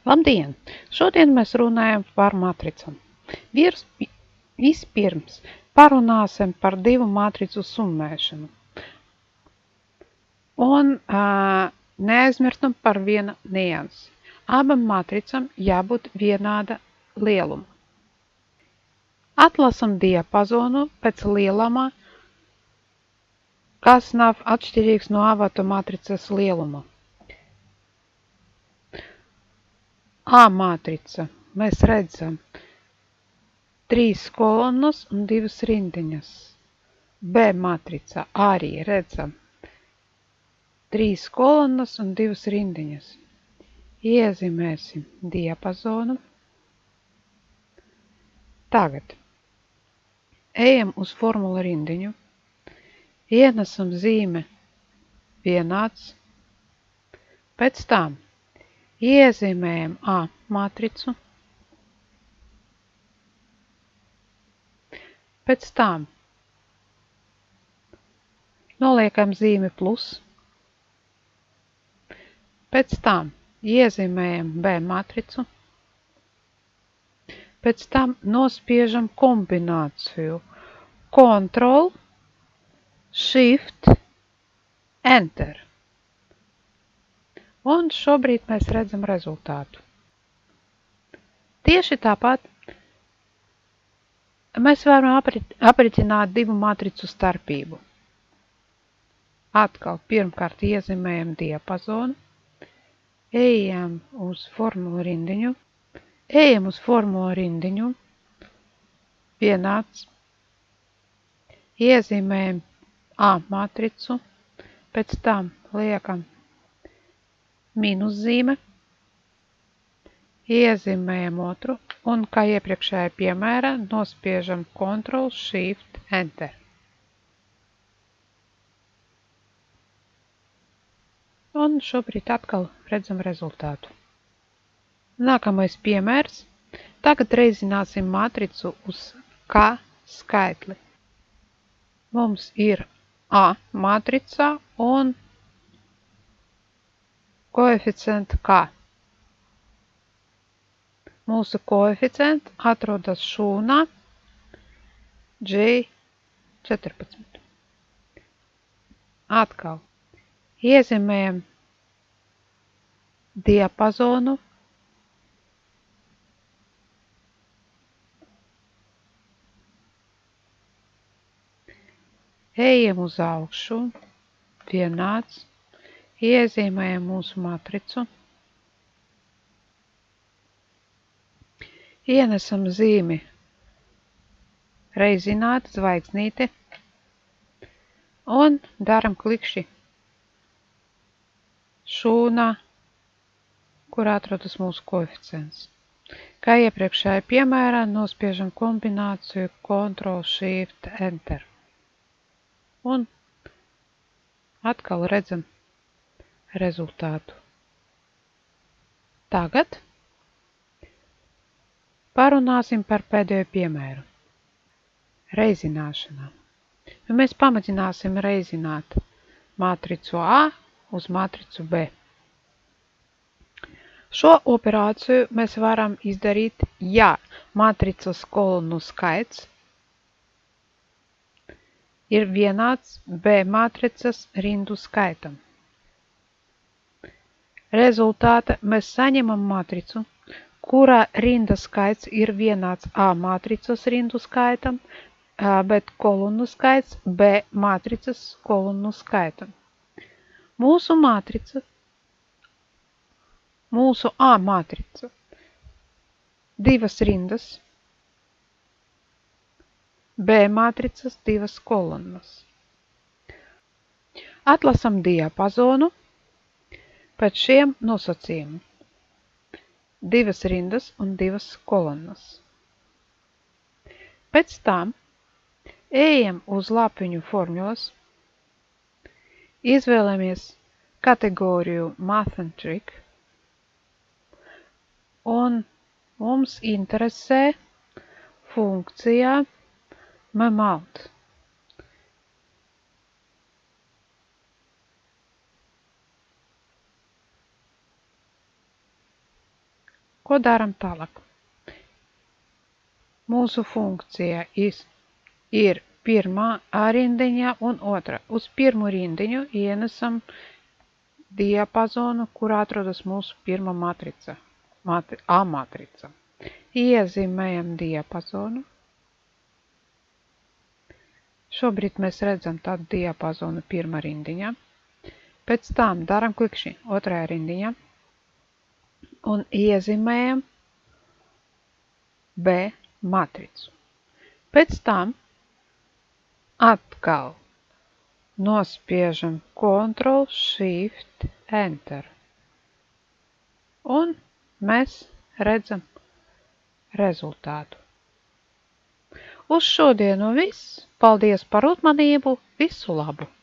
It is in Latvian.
Labdien! Šodien mēs runājam par matricām. Vispirms parunāsim par divu matricu summēšanu. Un neaizmirstam par vienu niansi. Abām matricām jābūt vienāda lieluma. Atlasam diapazonu pēc lieluma, kas nav atšķirīgs no avatu matricas lieluma. A matrica mēs redzam 3 kolonnas un 2 rindiņas. B matricā arī redzam 3 kolonnas un 2 rindiņas. Iezīmēsim diapazonu. Tagad ejam uz formulu rindiņu, ienesam zīme vienāds, pēc tam iezīmējam A matricu, pēc tam noliekam zīmi plus, pēc tam iezīmējam B matricu, pēc tam nospiežam kombināciju Ctrl, Shift, Enter. Un šobrīd mēs redzam rezultātu. Tieši tāpat mēs varam apriķināt divu matricu starpību. Atkal pirmkārt iezīmējam diapazonu, ejam uz formulu rindiņu, vienāds, iezīmējam A matricu, pēc tam liekam mīnuszīme, iezīmējam otru un, kā iepriekšējā piemērā, nospiežam Ctrl, Shift, Enter. Un šobrīd atkal redzam rezultātu. Nākamais piemērs. Tagad reizināsim matricu uz K skaitli. Mums ir A matricā un koeficients K. Mūsu koeficients atrodas šūnā J14. Atkal iezīmējam diapazonu, ejam uz augšu, vienāds, iezīmējam mūsu matricu, ienesam zīmi reizināt, zvaigznīti un daram klikšķi šūnā, kur atrodas mūsu koeficients. Kā iepriekšējā piemērā, nospiežam kombināciju Ctrl, Shift, Enter. Un atkal redzam rezultātu. Tagad parunāsim par pēdējo piemēru. Reizināšanā. Mēs pamēģināsim reizināt matricu A uz matricu B. Šo operāciju mēs varam izdarīt, ja matricas kolonnu skaits ir vienāds B matricas rindu skaitam. Rezultātā mēs saņemam matricu, kurā rinda skaits ir vienāds A matricas rindu skaitam, bet kolonnu skaits B matricas kolonnu skaitam. Mūsu A matrica, 2 rindas, B matricas 2 kolonnas. Atlasam diapazonu pēc šiem nosacījumiem. 2 rindas un 2 kolonnas. Pēc tam ejam uz lapiņu formulas, izvēlamies kategoriju Math and Trick un mums interesē funkcijā mmount. Ko daram tālāk? Mūsu funkcija ir pirmā rindiņā un otrā. Uz pirmo rindiņu ienesam diapazonu, kur atrodas mūsu pirmā matrica, A matrica. Iezīmējam diapazonu. Šobrīd mēs redzam tādu diapazonu pirmā rindiņā. Pēc tam daram klikšķi otrajā rindiņā un iezīmējam B matricu. Pēc tam atkal nospiežam Ctrl, Shift, Enter. Un mēs redzam rezultātu. Uz šodienu viss. Paldies par uzmanību. Visu labu!